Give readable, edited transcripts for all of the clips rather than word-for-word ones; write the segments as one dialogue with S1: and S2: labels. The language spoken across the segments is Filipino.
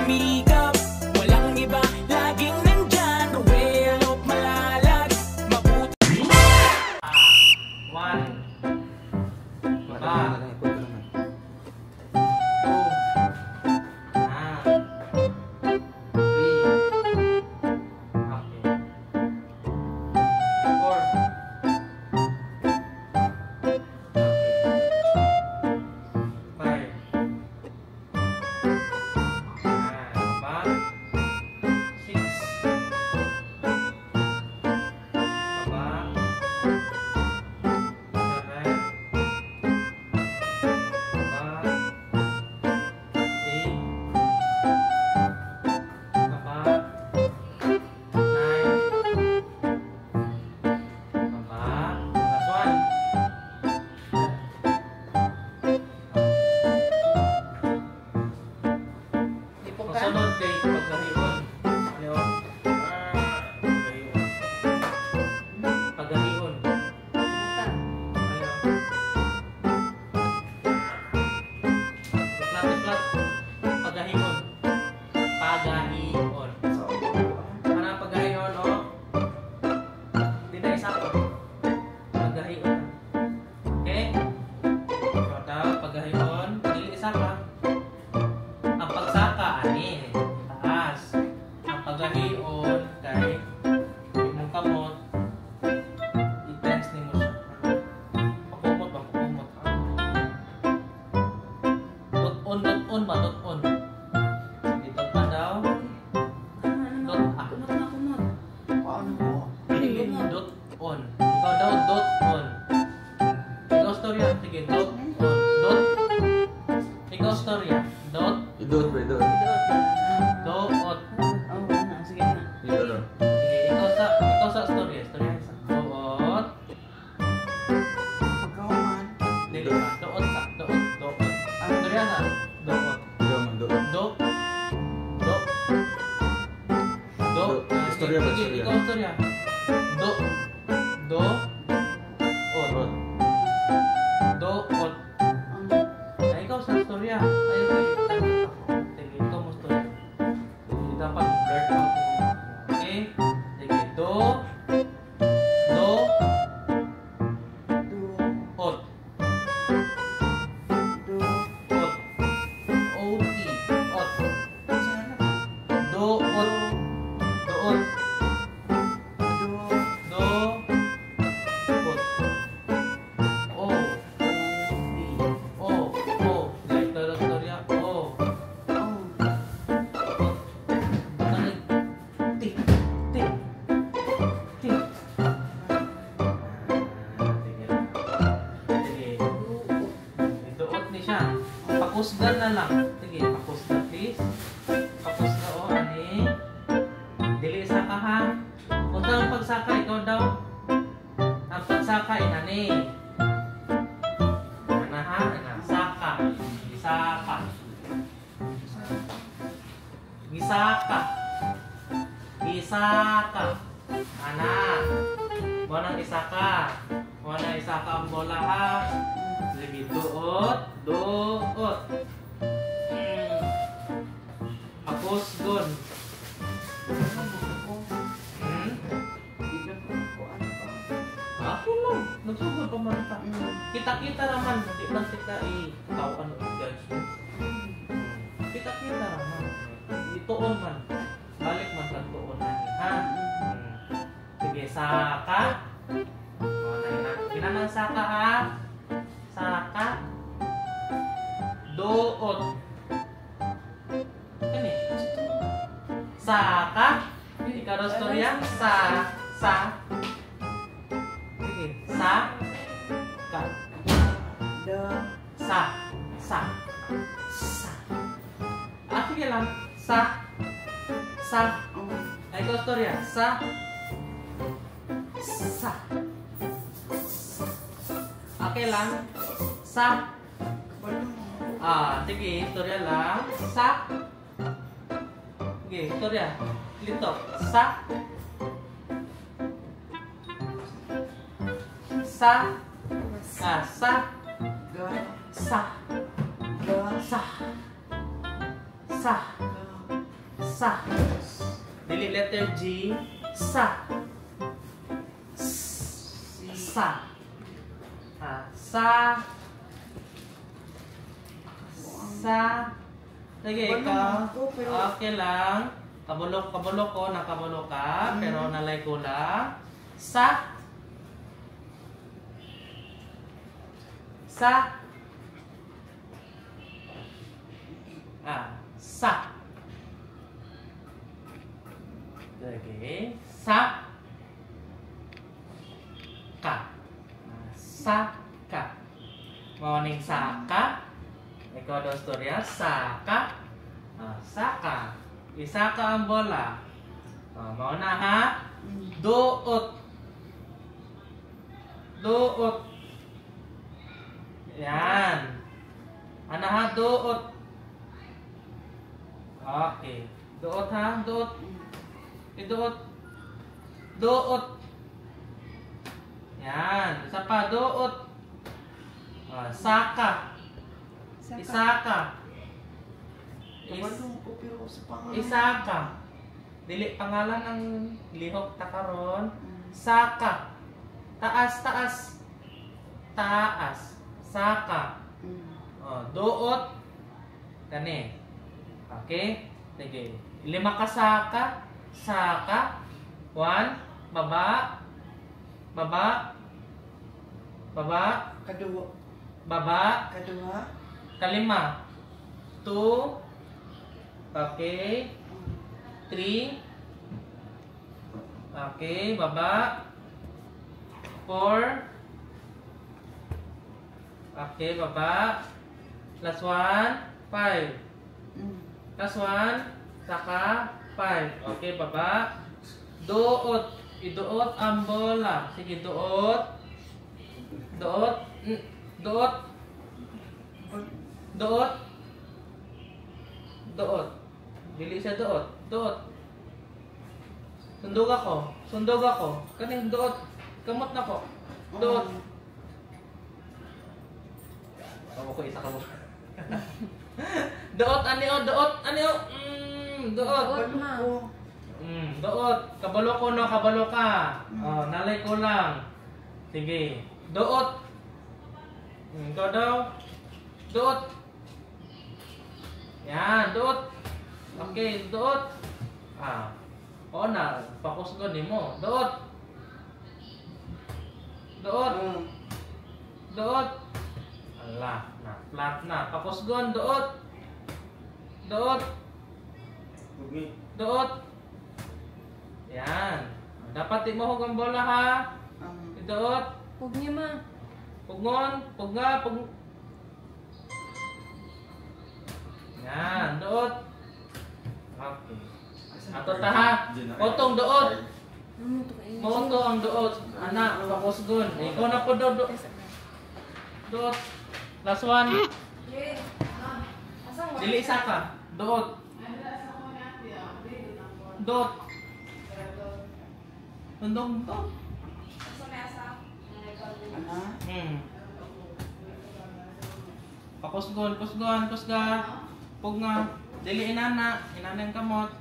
S1: sumikap. Walang iba, laging nandyan. Ruwelo, malalag, mabuti.
S2: One. Baba. Sunod kay pagkahihon. Ano? Pagkahihon. Flat. Pagkahihon. Pagkahihon. Ano pagkahihon, oh? Hindi na isa ko. Pagkahihon. Okay? Ito, pagkahihon. Hindi isa ka. Ang pagsaka, ani, taas. Ang paghahion, kay imong kamot, i-tense ni mo siya. Pakumot ba? Pakumot. Dot-on ba? Dot-on. Sige, dot pa daw. Dot-on. Ikaw daw, dot-on. Ikaw storya. Sige, dot-on. Dot. Ikaw storya. Dot.
S3: Idot, bro, idot.
S2: Doot.
S4: Sige na.
S3: Idot.
S2: Sige, ikaw sa story. Doot.
S4: Pagkawaman.
S2: Dili ba? Doot. Story na. Doot.
S3: Idot, idot.
S2: Do. Do. Do.
S3: Istorya ba?
S2: Sige, ikaw storya. Do. Do. Ot. Doot. Ay, ikaw sa storya. Ay, sige, ikaw mo storya. Hindi dapat blurt out. Okay? Sige, do. Do. Ot. Ot. O-T. Ot. Do. Ot. Doot. Do. Ot. O. O. O. Dito na storya. O. Butang tik. Tik. Tik. Sige. Iduot ni siya. Pakusgan na lang. Sige, pakusgan please. Pakusgan o, ani. Dili sa ka ha. Kung ang pagsaka, ikaw daw. Ang pagsaka, inani. Ana ha? Saka. Gisaka. Gisaka. Gisaka. Ana. Mo nang isaka. Mo nang isaka ang bola ha. Sige, duot. Duot. Pakusgon. Ako lang. Nagsugod pa man ta. Kita-kita naman. Di man kita i-tawan o i-judge. Kita-kita naman. Ituon man. Balik man sa tuon na ha. Sige, saka. Ginanang saka ha. Saka. Doot. Kani? Saka. Ikaw daw storya. Sa. Sige. Sa. Ka. Sa. Sige lang. Sa. Ay, ikaw storya. Sa. Okay lang. Sa. Sige. Storya lang. Sa. Sige. Storya. Lito. Sa. Sa. Sa. Sa. Dili letter G. Sa. Sa. Sa. Sa. Sige, ikaw. Okay lang. Kabulok ko, nakabulok ka. Pero nalay ko lang. Sa. Sa. Sa. Okay. Sa. Ka. Sa. Ka. Morning sa ka. Ikaw daw storya. Sa ka. Sa ka. Isa ka ang bola. Mauna ha. Duot. Duot. Yan. Ano ha? Duot. Okay. Duot ha? Duot. Iduot. Duot. Yan. Isa pa. Duot. Saka. Isaka. Isaka. Dili pangalan ng lihok ta karon. Saka. Taas, taas. Taas. Saka. Duot. Kani. Okay? Sige. 5 ka saka. Saka. 1. Baba. Baba. Baba.
S5: Kadua.
S2: Baba.
S5: Kadua.
S2: Kalima. 2. Okay. 3. Okay. Baba. 4. Okay. Baba. Last 1. 5. Last 1. Saka 5. Okay. Baba. Duot. Iduot ang bola. Sige. Duot. Duot. Duot. Duot. Duot. Dili siya duot. Duot. Sundog ako. Sundog ako. Kani duot. Kamot na ko. Duot. Ako ko isa ka mo. Duot ani o, duot ani o. Duot. Duot. Kabalo ko no, kabalo ka. Nalay ko lang. Sige. Duot. Ikaw daw. Duot. Yan, duot. Okay, duot. O na, focus ko nimo. Duot. Duot. Duot. Ala, na flat na. Focus gon, duot. Duot. Duot. Yan. Dapat di mo hugang bola ha. Duot.
S4: Huwag niya ma.
S2: Pugon, pugga, pug. Yan, duot. Okay. Ato ta ha. Potong duot. Moto ang duot. Anak, focus gon. Ikaw na po duot. Duot. Last 1. Dili isa ka. Duot. Duot. Tundong to. Pakusgon, kusgon, kusga. Pug nga. Dili inana. Inana yung kamot.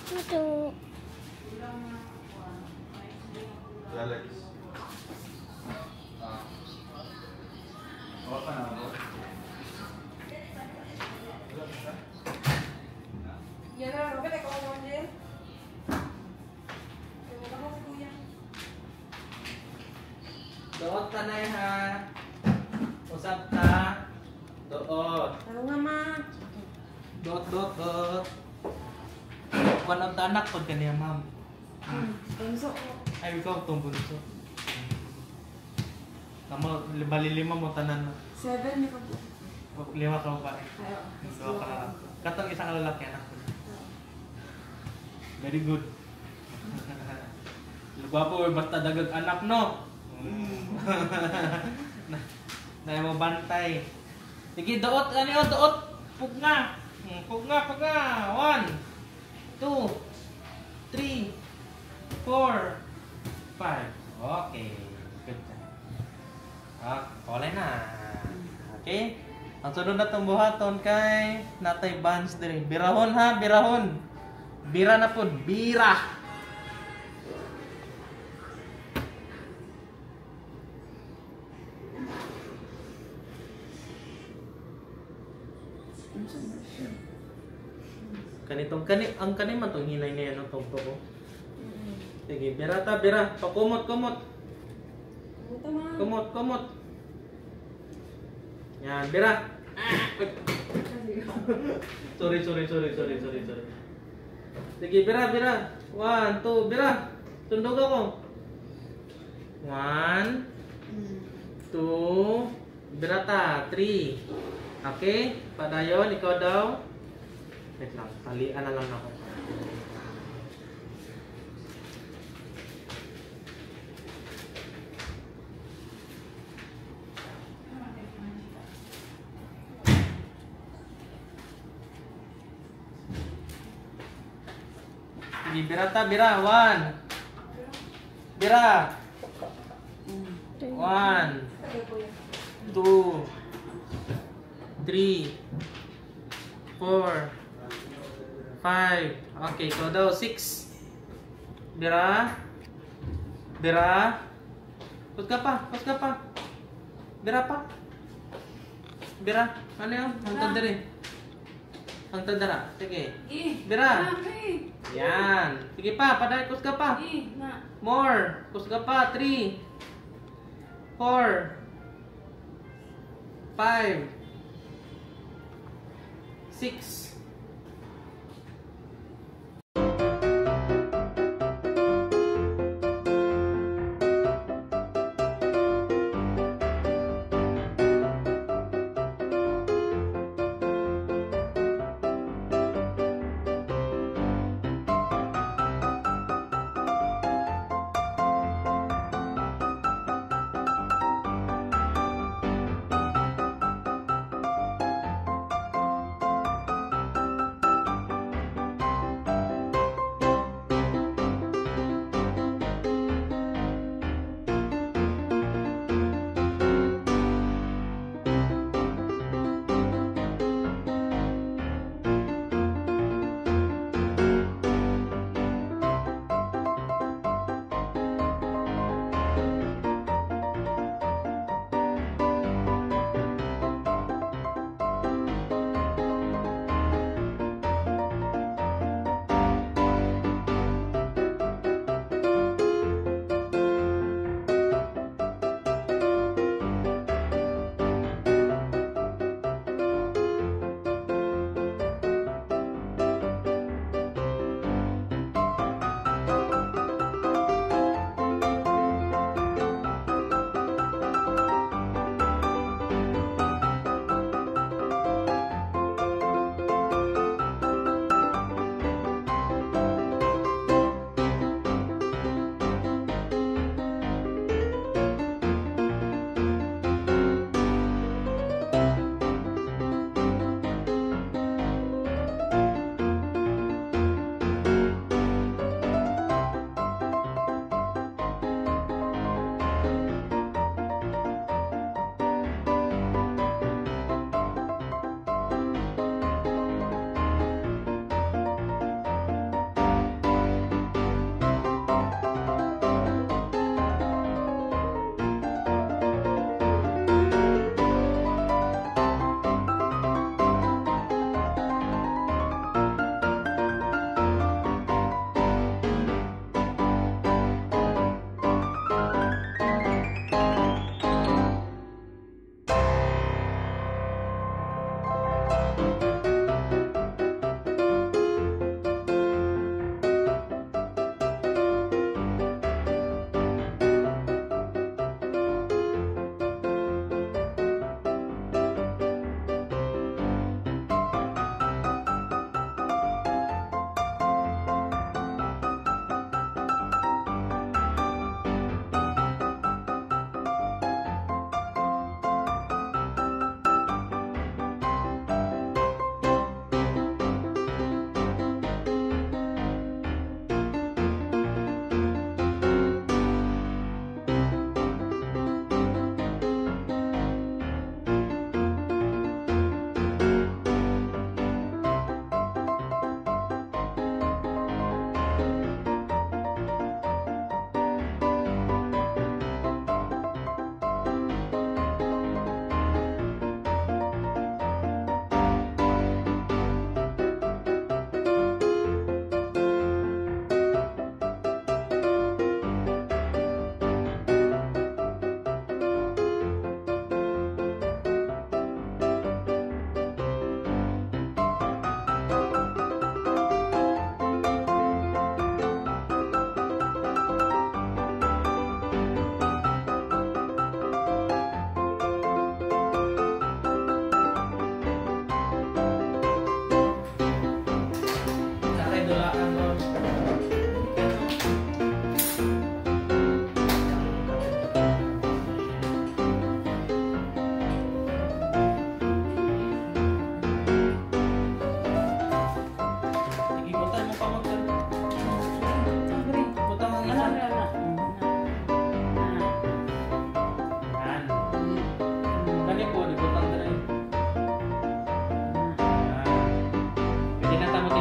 S6: Ito.
S3: Alex. Apa na ako?
S5: Yan na, Robert, ikaw mo din. Wala ko si Kuya.
S2: Duot ka na ha. Usap ka. Duot.
S5: Ano nga ma?
S2: Duot, duot, duot. Kung ang tanak pag kaniya ma'am.
S5: Bunso.
S2: Ay, ikaw itong bunso. Bali-5 mo tanan.
S5: 7 ni Pag.
S2: 5 ka ba?
S5: Ayo.
S2: 2 ka. Katong isang lalaki anak ko. Very good. Lugapo basta dagag anak no. Na mo bantay. Sige, duot ani o duot. Pug nga. Pug nga, pug nga. 1, 2, 3, 4, 5. Okay. Good job. Wala na. Okay? Ang sunod na itong buhaton kay Natay Vance diri. Birahon ha, birahon. Bira na po, bira. Kanitong ang man tong hinay niya ng tugtog ko. Sige, bira ta, bira. Pakumot, kumot.
S5: Buta mga.
S2: Kumot, kumot. Yan, bira. Sorry. Sige, bira, bira. 1, 2, bira. Tundog ako. 1, 2, bira ta. 3. Okay? Padayon, ikaw daw. Wait lang, talian na lang ako. Sige, bira ta, bira. 1. Bira. 1, 2, 3, 4, 5. Okay, ikaw daw. 6. Bira. Bira. Pus ka pa. Bira pa. Bira. Ano yun? Hangtod diri. Hangtod dara. Sige. Bira. Yan. Sige pa. Paday. Kus ka pa.
S5: Na.
S2: More. Kus ka pa. 3, 4, 5, 6.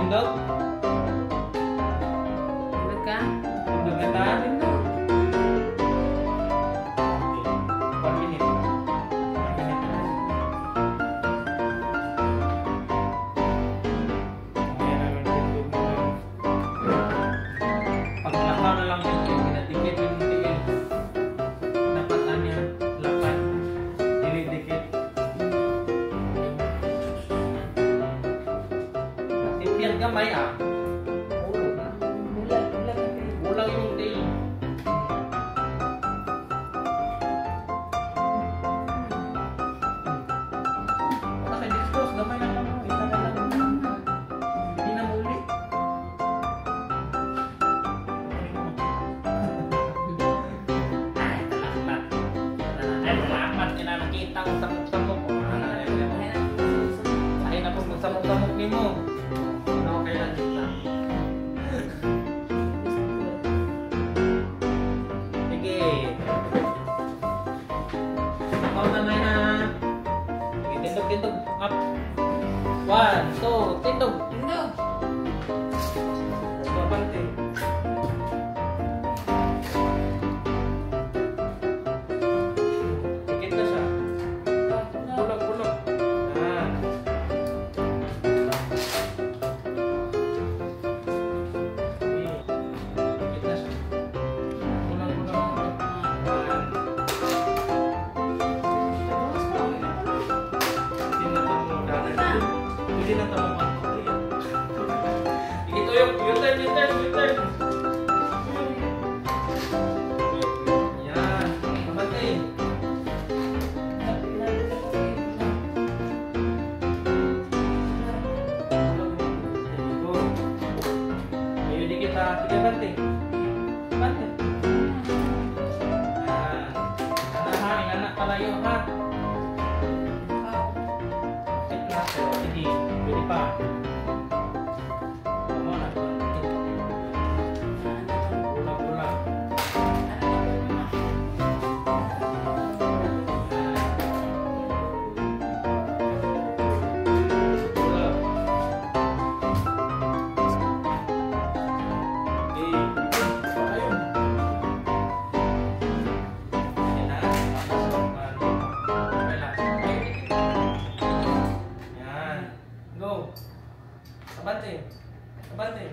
S2: Tindog?
S4: Tulog ka?
S2: Tindog na ta?
S4: Tindog.
S2: Okay. 1 minute. 1 minute. Ayan na lang tindog na lang. Pag lakaw na lang yung pinadikit yung tiil. Dapat niya lapat. Dili-dikit. Timpian gamay ah. Ulog na.
S4: Bulag ang kayo.
S2: Ulang yung tail. Wala kayo dispose. Gamay lang naman. Isa na lang. Hindi na muli. Ay, talamat. Ay, talamat. Kaya na nakita ko samok-samok. Ay, na po magsamok-samok ni mo. Ano kaya na dito? Sige. Ako na na ha. Sige, tindog, tindog. Up. 1, 2, tindog.
S4: Tindog.
S2: Babante. Dikit na siya. Bulog, bulog. Yan. Sige. Dikit na siya. Bulog, bulog. Yan. Hindi na ito mo daan. Hindi na ito mo Ito yung U-turn, U-turn, U-turn. Yan. Babante. Go. Ayo dikit ha. Sige, bante. Bante. Yan. Ana ha, inanak palayo ha. Sit na. Sige, pwede pa. Come on, ulang-ulang. Ulang. Okay. Ayun. Yan na. Okay lang. Yan. Go. Abante. Abante.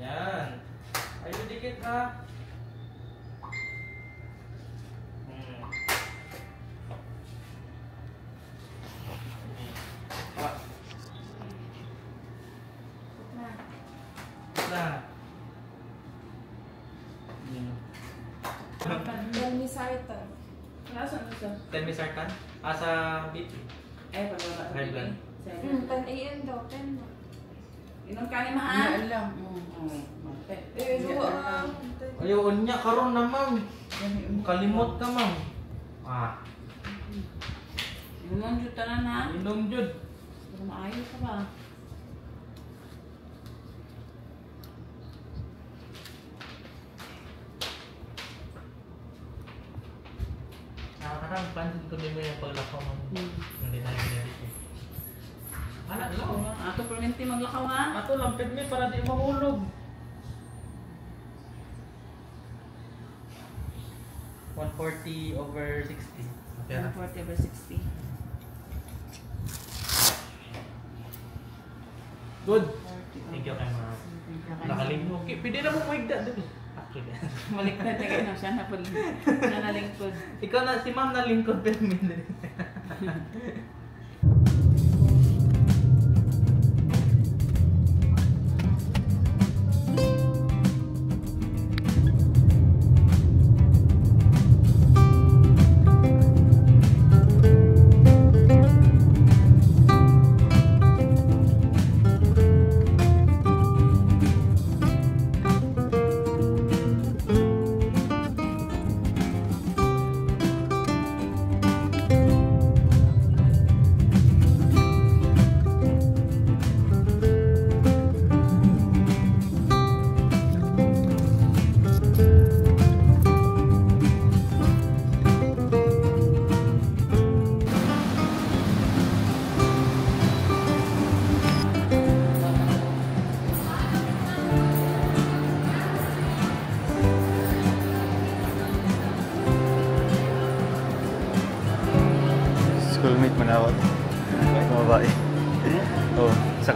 S2: Yan. Ayo dikit ha. Ah. Na.
S5: Yan ni Sartan.
S4: Nasaan ito?
S2: 10 minutes sartan? Sa BP.
S4: Ay, pagbaba sa
S2: High blood.
S5: 10 a.m. daw, 10 na.
S4: Inom ka ni Mahal?
S6: Ano lang.
S5: Eh, duwa.
S2: Ayaw niya karon na ma'am. Kalimot ka ma'am. Ah,
S4: Inom mo dyan tanan ha?
S2: inom jud.
S4: Pero maayos ka ba?
S2: Nakakatang plan dito din mo yung paglakaw mo. Hindi na yung anak lang.
S4: Ato perminti maglakaw ha?
S2: Ato lang pigme para di mahulog. 140/60. Pera.
S4: 140/60.
S2: Good. Thank you kay mga nakalimot. Okay, pwede na mo maigda dito. Actually.
S4: Baliktad na kayo. Siya na po. Siya na lingkod.
S2: Ikaw na si ma'am na lingkod pero minute.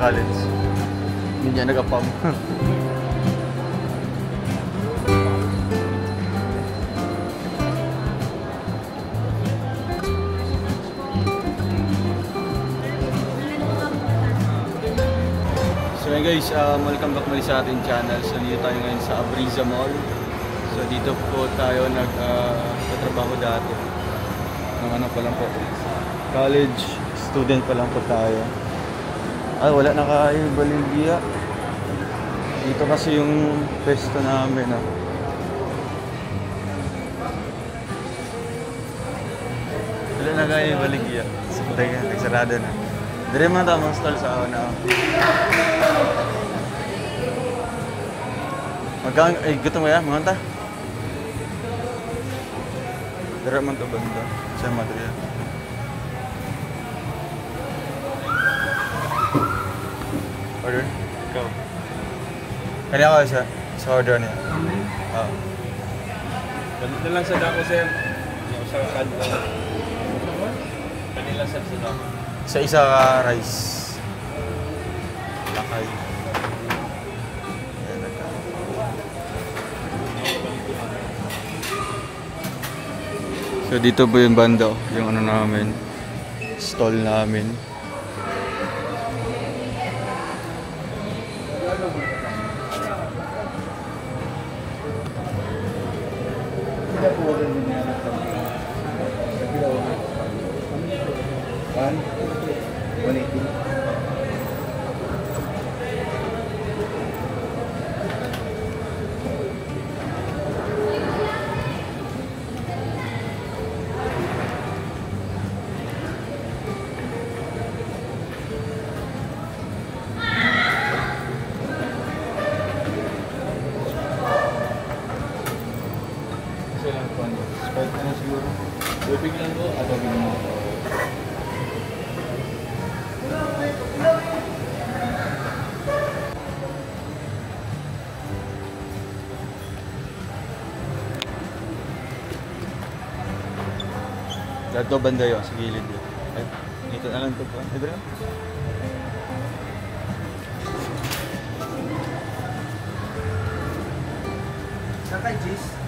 S3: college. Hindi niya nagapam. So guys, welcome back muli sa ating channel. So dito tayo ngayon sa Abriza Mall. So dito po tayo nagtatrabaho dati. Ng ano pa lang po. College student pa lang po tayo. Ay, wala na kayo baligya. Dito kasi yung pesto namin. Wala na kayo baligya. Nagsarado na. Dari man tamang stall sa ako na. Gutom kaya? Mga ta? Dari man to banda. Sa material. Order? Ikaw. Kanya ako sa order niya. Oo.
S6: Ganito lang sa dako, sir. Yung sa kanila. Kanila sa dako.
S3: Sa isa rice. Lakay. Ayan, so dito po yung banda, yung ano namin, stall namin. Sprite na siguro.
S6: Tubig lang po.
S3: Tubig mo. Dito banda yun, sa gilid yun. Ay, dito na lang ito po. Dito na? Saan kay Jis?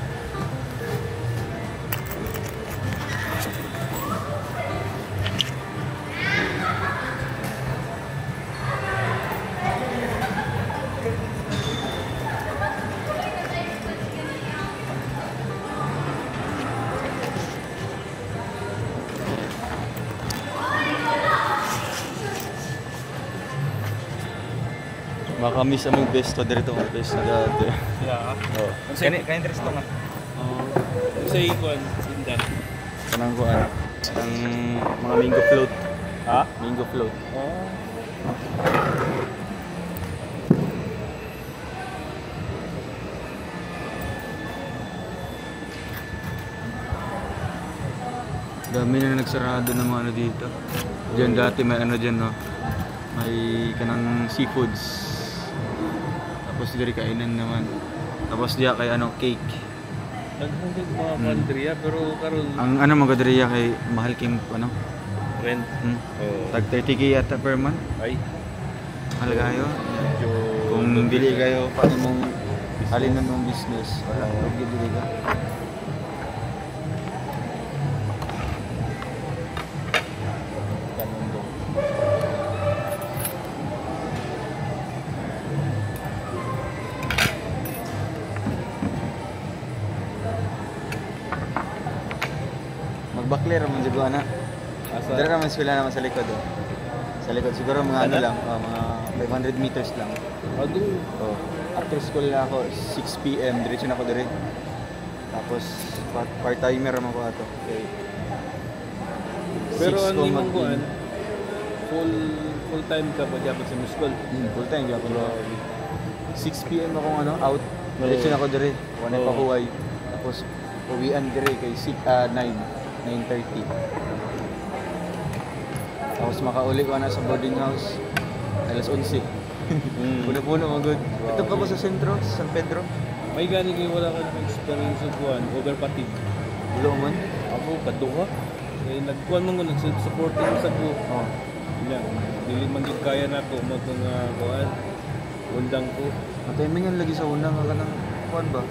S3: Makamiss aming besto dito ang besto dati.
S6: Yeah.
S3: Oo. Kaya interest nga.
S6: Sa ikuan, tindan.
S3: Kanang kuan. Ang mga mango float.
S6: Ha?
S3: Mango float.
S6: Oh.
S3: Dami na nagsarado ng mga ano dito. Diyan dati may ano dyan, no? May kanang seafoods. Tapos diri kainan naman. Tapos diya kay ano, cake.
S6: Nagpunod mga pandriya, pero karon
S3: Ang ano mga diriya kay mahal king ano?
S6: rent. Oh.
S3: Tag 30k yata per month.
S6: Ay,
S3: Mahal kayo.
S6: medyo
S3: Kung dili kayo paano mong alin na mong business, wala huwag dili ka.
S6: kanundong.
S3: Magbakler man jud ana.
S6: Asa?
S3: Dira naman sila naman sa likod. Sa likod siguro mga ano
S6: Ano?
S3: lang, mga 500 meters lang.
S6: Ado.
S3: Oh, after school na ako 6 PM diretso na ako dire. Tapos part-timer naman ko ato. Okay.
S6: Pero
S3: 6
S6: ang
S3: ko
S6: imong
S3: mag-
S6: kuan, full time ka pa dapat sa school.
S3: full time gyud ako. 6 PM ako out. Diretso na ako dire. Wala pa huway. Tapos uwian dire kay 9:30. Tapos makauli ko na sa boarding house alas 11. Puno-puno mga good. Ito pa ko sa sentro, sa San Pedro.
S6: May gani kay wala ka na experience sa kuan, over fatigue.
S3: Bulo man.
S6: Ako kaduha. Eh nagkuan man ko nagsuporting sa ko.
S3: Oh.
S6: Ilang. Dili man gid kaya nato mo itong kuan. Undang ko.
S3: Matimingan lagi sa unang ka ng kuan ba?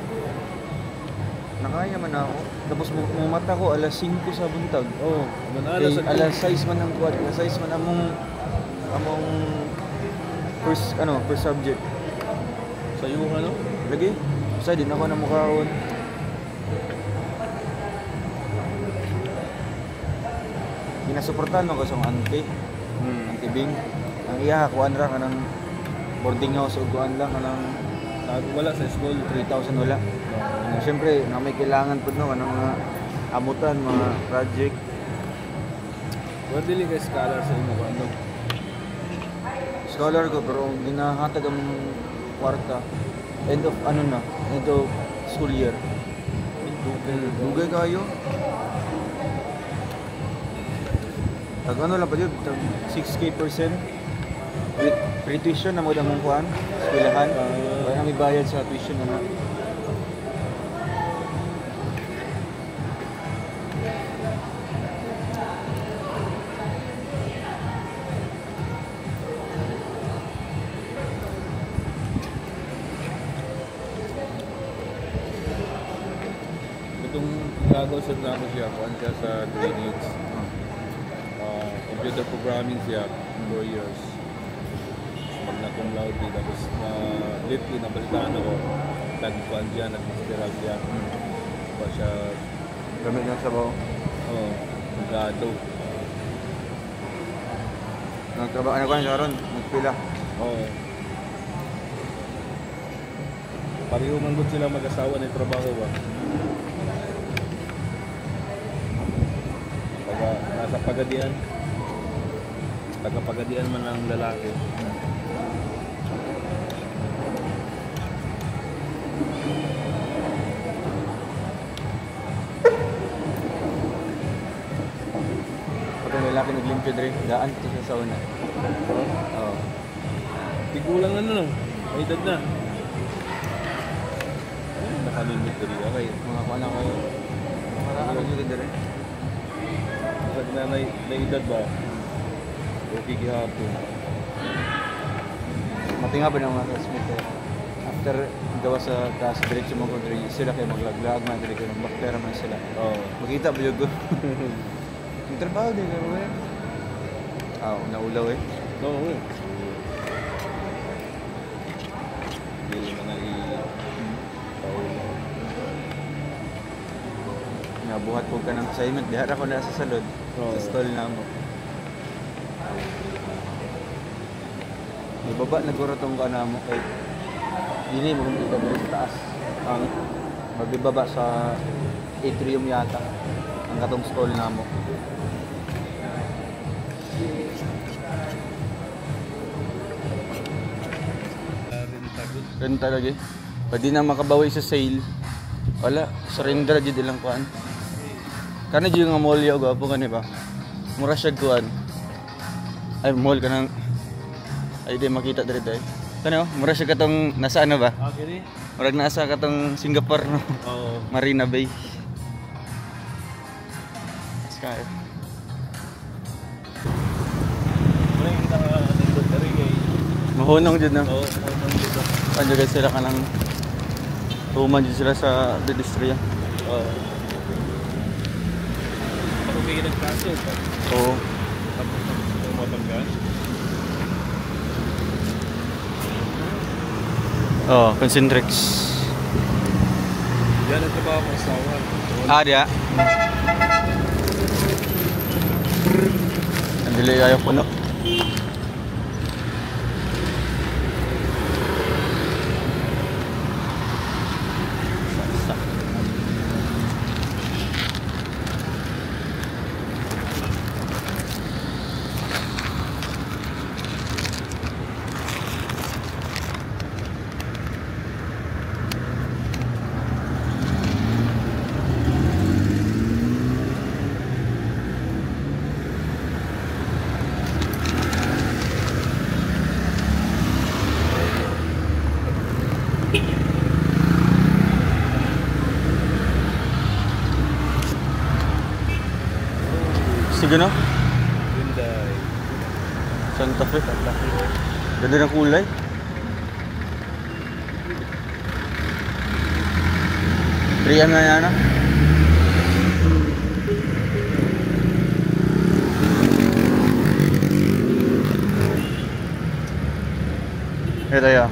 S3: Nakaya man ako. Tapos mo mata ko alas 5 sa buntag.
S6: Oo.
S3: Kay alas 6 man ang kuan, alas 6 man among first subject.
S6: Sa iyo ano?
S3: Lagi. Sa din ako na mukhaon. Ginasuportahan ko sa auntie. Auntie Bing. Ang iya kuan ra kanang boarding house ug kuan lang kanang
S6: Wala sa school.
S3: 3,000 wala. Siyempre, na may kailangan po no, ng mga amutan, mga project.
S6: Wala dili kay scholar sa imo ano.
S3: Scholar ko, pero ginahatag ang kwarta. End of school year. Dugay kayo. Tag ano lang pa yun, 6K%. With free tuition na mo damong kuhan, eskwelahan. Kaya na may bayad sa tuition na.
S6: Itong gagaw sa ako siya, kuan siya sa grades. Computer programming siya, 4 years. Pag na-cum laude, tapos lately nabalitaan ako, nag-kuan siya, nag-masteral siya. Pa siya,
S3: Gamit na sa bawo.
S6: gado.
S3: Nagtrabaho na ko na ron, nagpila.
S6: Oo. Pareho man gud sila mag-asawa ng trabaho ba? Nasa pagadian. Taga-pagadian man ang lalaki.
S3: Pag ang lalaki naglimpyo dre, daan ito sa sauna. Oo.
S6: Tigulang ano, may edad na. Nakalimit diri okay.
S3: Mga kuha na kayo. Mga dito dre.
S6: Pag na edad ba? Okay gihapon.
S3: Matinga ba ng mga classmate eh. After gawa sa taas, diretso mo kung sila kayo maglaglag man, diretso ng baktera man sila.
S6: Oo.
S3: Makita ba yung go? Yung trabaho din, pero eh. Naulaw eh.
S6: Oo. Dili man na
S3: Nabuhat po ka ng assignment, dihara ko na sa salod.
S6: Oo.
S3: Sa stall na mo. May baba, naguro tong ka na mo kay hindi mo kung kita sa taas. Ang magbibaba sa atrium yata. Ang katong stall na mo. Renta lagi. Pwede na makabawi sa sale. Wala, surrender jud ilang kuan. Kana jud nga mall yo gwapo kani ba? Mura siya kuan. Ay mall kanang ay di makita diri dai. Kano, mura siya katong nasa ano ba?
S6: Okay.
S3: Murag nasa katong Singapore no.
S6: Oo.
S3: Marina Bay. Sky.
S6: Wala yung nandun diri kay.
S3: Mahunong jud na.
S6: Oo, dito.
S3: Ano guys sila kanang tuman jud sila sa pedestrian.
S6: Oo. Ako bigyan ng kaso.
S3: Oo.
S6: Tapos matanggal.
S3: Oh, Concentrix.
S6: Yan ang trabaho ko sa awan.
S3: Dia. Ang dili ayaw puno. Sige no?
S6: Hyundai.
S3: Santa Fe. Ganda ng kulay. Riyan na yan, ah. Ito yun.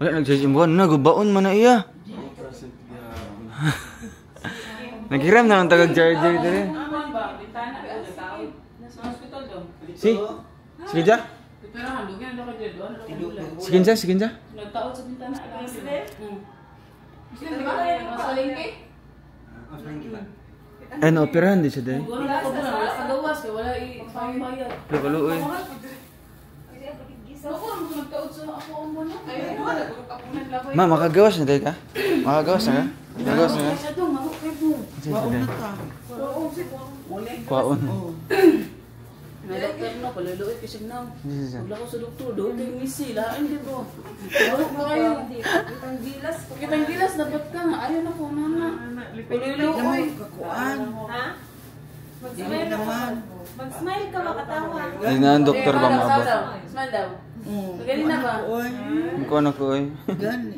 S3: Wala nagsisimbuhan na, gubaon man na iya. Naghiram na ang tagag-charger dito.
S4: Aman ba? Bintana ka sa tao. Nasa hospital doon.
S3: Si? Sige dya?
S4: Pero handugin na ka dyan doon.
S3: Sige dya?
S4: Nagtaot sa bintana. Muslim? Muslim, di ba? Masalingke?
S3: Eh, naoperahan din siya dahil.
S4: Wala ka doon. Wala ka gawas. Wala i-pangbayad.
S3: Kaluoy.
S4: Ako, nagtaot sa ako ang muna. Ay, wala. Kapunan labay.
S3: Ma, makagawas na dahil ka? Makagawas na ka? Makagawas na ka?
S4: Sa doon, marukay mo.
S3: Sige.
S4: Ulit.
S3: Kwaon.
S4: Na doktor no, paluluoy kasi na.
S3: Sige.
S4: Wala ko sa doktor, doon kay misi, lain din bro. Maruk mo kayo.
S5: Kitang gilas.
S4: Kitang gilas, dapat ka nga. Ayaw na ko, nana. Paluluoy.
S5: Ha? Mag-smile naman. Mag-smile ka makatawa.
S3: Hindi na ang doktor ba maabot?
S4: Smile daw. Magaling na ba?
S3: Ang kuha na ko eh.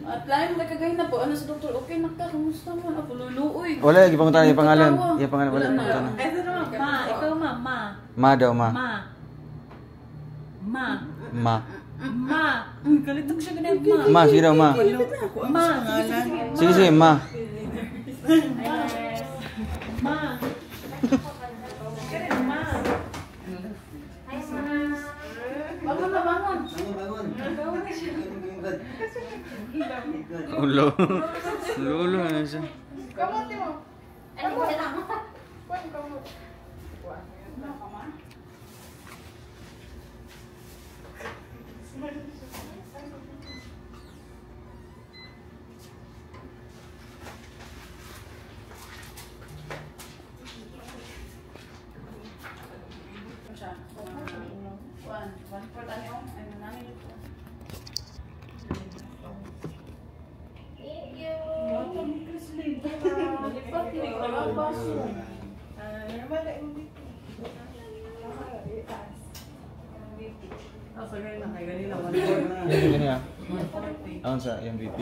S4: At lain na kagay na po. Ano sa doktor? Okay, nakta, kumusta mo? Ako luluoy.
S3: Wala, ipapunta na yung pangalan. Yung pangalan, wala.
S4: Wala na.
S3: Ipapunta na.
S5: Ito naman, ma. Ikaw, ma. Ma.
S3: Ma daw, ma.
S5: Ma. Ma.
S3: Ma.
S5: Ma. Kalitog siya ganyan, ma.
S3: Ma, sige daw, ma.
S5: Ma.
S3: Sige, sige, ma.
S5: Ma.
S4: Bangon na, bangon.
S3: Ulo. Ulo, ano siya?
S4: Kamuti mo. One for tayo. Ay, nanay dito. Nalipat ni Kalabaso.
S2: Ah, sagay na kay ganila
S3: Yan, ganyan ah. Aon sa MVP?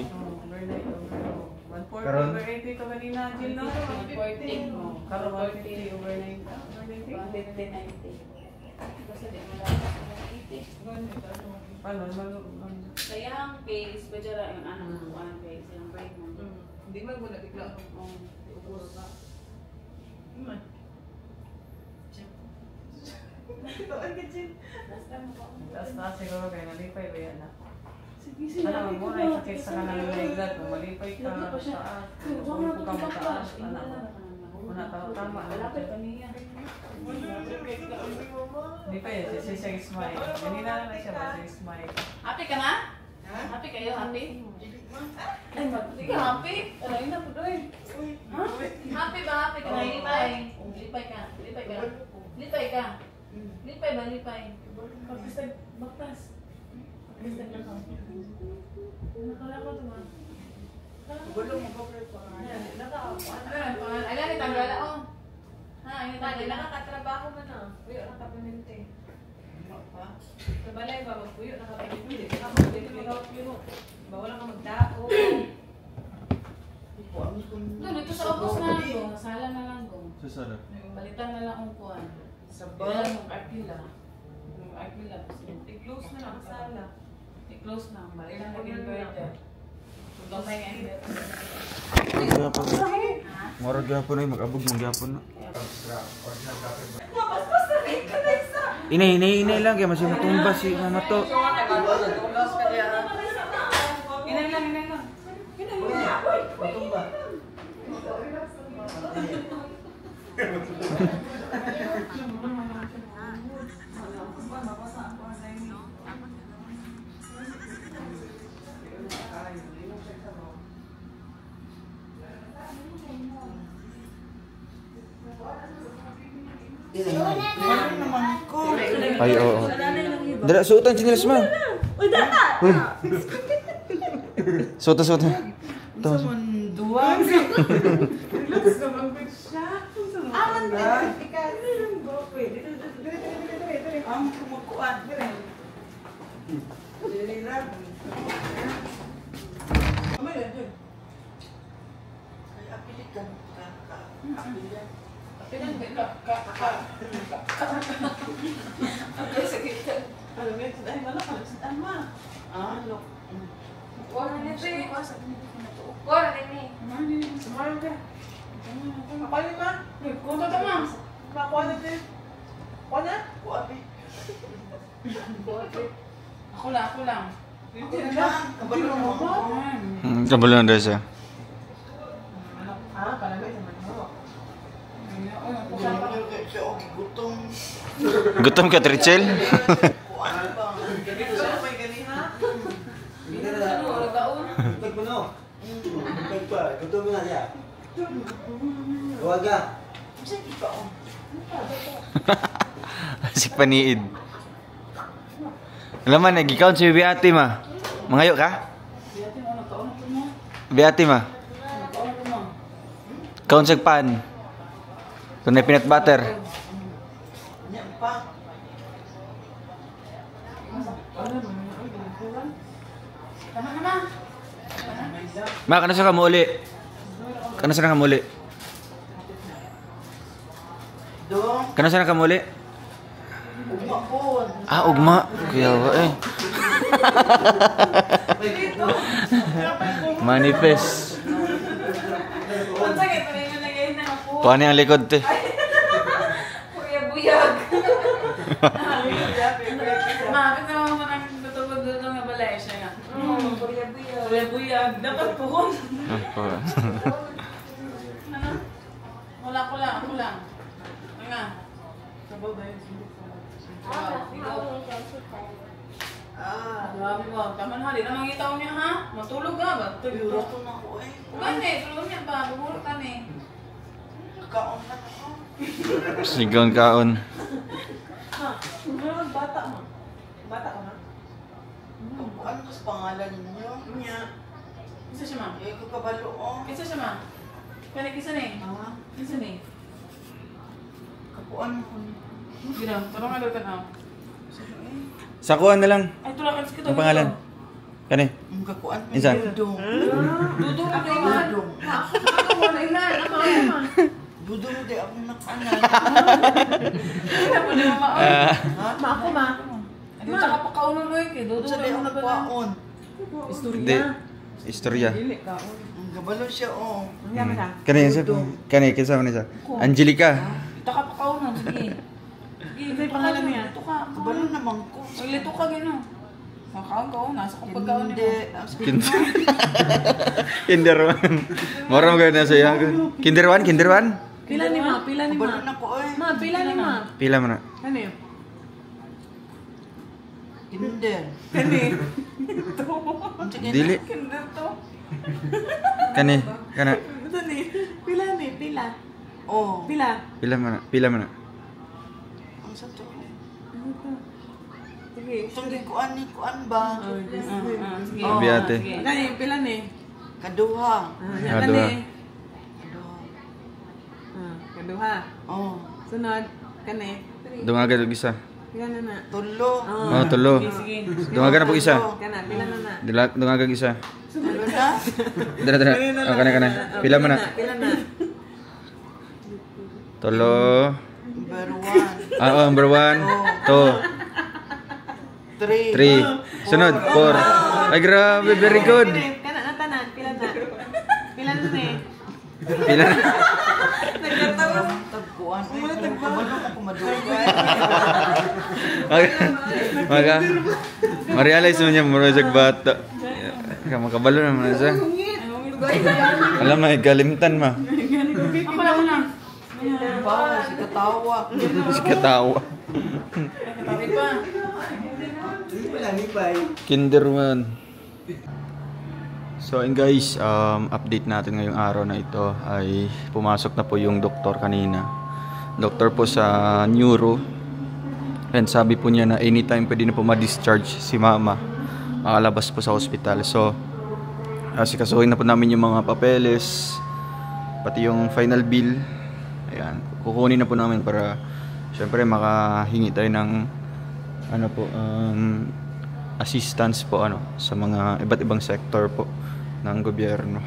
S2: overnight. 140
S3: Karon?
S2: over 80 to kanina, Jill, no?
S4: 140.
S2: Karon 150 overnight.
S4: 150-90. Kasi di mo
S2: Paano?
S4: kaya ang face, badya yung ano, ang face, yung brain mo.
S2: Hindi man muna bigla.
S4: Upuro ka. Last time mo pa.
S2: Taas siguro kayo, nalipay ba yan na?
S4: Sige, sige.
S5: Alam mo, ay sakit sa kanang legat. Malipay ka.
S4: Lagla pa siya.
S5: Taas.
S4: Huwag
S5: Kung
S4: na
S5: ka
S4: ito
S5: mataas.
S4: pa.
S5: Anak mo. Una tama.
S4: Malapit pa niya.
S5: Hindi pa yun. Si smile. Ganina na siya ba si smile.
S4: Happy ka na? Happy kayo? Happy? Ay, hindi ka happy? Alay na po doon. Ha? Happy ba? Happy ka na? Lipay. Lipay ka. Lipay ka. Lipay ka. Lipay ba? Lipay. Pagkastag, baktas. Pagkastag na ka. Nakala ko ito, ma. Gulong mo pa. Ay, lang itanggala ko. Ha, ay itanggala.
S7: Nakakatrabaho man na. Puyo nakapaminti. Sa balay ba, magpuyo nakapaminti. Bawala ka magdako.
S4: Doon, ito sa opos na lang ko. Sala na lang ko.
S3: Susarap.
S4: Balitan na lang kung kuhan.
S7: Sa
S4: Kailan mong arkila. Mong arkila.
S7: i-close na lang sa sala.
S4: I-close na. Balitan na inverter. Kung gamay nga inverter.
S3: Murag gapon na mag-abog ng gapon na. Inay lang kaya masih matumba si mama to.
S4: Inay lang.
S3: Ay, oo. Dala, suotan chinelas mo.
S5: Uy, data!
S3: Suota.
S5: Duwag. Relax naman ba siya? Aman din. Ikaw. Dito. Ang kumukuan. Dili lang. Amay lang dyan. Ay, apilit ka. Alam mo yun, ay malakal sa tama. Ano?
S7: Wala na siya. Wala na ni.
S5: Sumali ka. Ako yun ma.
S4: Kunto ka, ma'am.
S5: Makuha na din. Kuha na? Kuha na.
S4: Ako lang.
S5: Hindi na. Kabalo mo ba?
S3: Kabalo na siya.
S5: Palamay naman mo.
S3: Gutom ka, Trichel? Si Paniid. Alam mo, nag-count si Beati ma. Mangayo ka? Beati ma. Count sa pan. Kung na peanut butter.
S4: Tama na.
S3: Ma, kano sa kamuli? Kano sa kamuli? Kano sa kamuli? Ah, ugma. Kaya eh. Manifest.
S4: Sakit pa rin yung nagayin na ako.
S3: Paano yung likod te?
S7: Kuya buyag.
S4: Makakit na ako nang tutugod doon nga balay siya nga.
S7: Kuya buyag.
S5: Kuya buyag. Dapat puhon.
S4: Ano? Ako lang. Nga.
S5: Sabaw ba yun?
S4: Grabe mo. Tama na, di na mangitaw niya ha? Matulog ka ba? Tulog na ako eh. Gani, tulog niya ba? Bumulog ka ni. Kaon na ako.
S3: Sigon kaon.
S5: Bata mo. Bata ka na?
S8: Ano mas pangalan ninyo?
S5: Niya.
S4: Kisa siya ma?
S8: Eh, kakabalo o.
S4: Kisa siya ma? Kani kisa ni?
S8: Ah,
S4: Kisa ni?
S8: kapuan ko.
S4: Gina, tulong nga daw ka na.
S3: Sakuan na lang.
S4: Ay, tulak ka sa
S3: Ang pangalan. Kani?
S8: Ang kakuan ko.
S3: Insan?
S8: Dudong.
S4: Dudong na ilan.
S8: Dudong.
S4: Ako mo na ilan. Ako ma.
S8: Dudong di ako nakanan.
S4: Kaya po di mo maon.
S5: Ma ako ma.
S4: Ano ka pa kaunon mo eh. Dudong
S8: Sa di
S4: na mo
S8: ako
S4: na ba?
S8: kwaon.
S3: Hindi. Istorya.
S5: Dili ka.
S8: Ang kabalo siya o.
S5: Ang yaman na.
S3: Kani isa. Kani kinsa man isa. Angelica.
S4: Ito ka pa kaunon. Sige. Sige,
S5: Ito yung pangalan niya.
S4: Lito ka.
S8: Kabalo naman ko.
S4: Maglito ka gano'n.
S5: Nakakaw, nasa kapag-gaon
S8: Hindi.
S3: Kinderwan. Mora mo gawin na sa'yo. Kinderwan? Kinderwan?
S7: Pila ni ma, pila ni
S8: Kabalo
S7: ma.
S8: na ko eh.
S7: Ma, pila ni ma.
S3: Pila mo na.
S7: Ano yun?
S8: Kinder.
S5: Kani.
S3: Dili.
S5: Kinder to.
S3: Kani. Kana.
S5: Ito ni. Pila ni, pila.
S8: Oh.
S5: Pila.
S3: Pila mo na. Pila mo na.
S8: Ang sa to.
S5: Sige.
S8: Itong kuan ni kuan ba?
S5: Sige.
S8: Oh.
S3: Biyate.
S5: Kani, pila ni.
S8: Kaduha.
S5: Yan
S3: Kaduha.
S5: kani.
S8: Kaduha.
S5: Kaduha.
S8: Oh.
S5: Sunod. Kani.
S3: Dungagan og isa.
S5: Pila na na.
S8: Tulo.
S3: Oh, tulo.
S5: Sige.
S3: Dungagan na po isa.
S5: Kana, pila na na.
S3: Dungagan isa.
S8: Tulo na.
S3: Dara dara. Oh, kana. Pila mo na.
S5: Pila na.
S3: Tulo.
S8: Number 1.
S3: Ah, oh, number 1.
S8: 3.
S3: 2, 3. Sunod, 4. Ay, grabe. Very good.
S5: Kana na tanan. Pila na. Pila na ni.
S3: Pila na.
S5: Nagkatawa.
S8: Tagkuan. Kabalo ko kumadugay.
S3: Ma-realize mo niya, murasag bata. Makabalo naman na siya. Alam mo, galimtan ma.
S5: Ako lang na.
S8: Ba, si katawa.
S3: Si katawa.
S5: Sabi pa.
S3: Kinderman. So and guys, update natin ngayong araw na ito ay pumasok na po yung doktor kanina. Doktor po sa neuro. And sabi po niya na anytime pwede na po ma-discharge si mama. Makalabas po sa hospital. So, asikasuhin na po namin yung mga papeles, pati yung final bill. Ayan, kukunin na po namin para syempre makahingi tayo ng ano po, assistance po sa mga iba't ibang sector po ng gobyerno.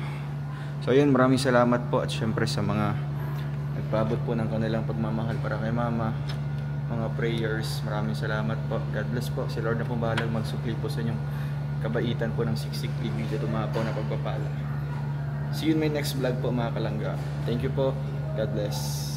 S3: So ayun, maraming salamat po at syempre sa mga nagpaabot po ng kanilang pagmamahal para kay mama, mga prayers, maraming salamat po. God bless po. Si Lord na po bahalang magsukli po sa inyong kabaitan po ng Siksik TV at tumapaw na pagpapala. See you in my next vlog po mga kalangga. Thank you po. God bless.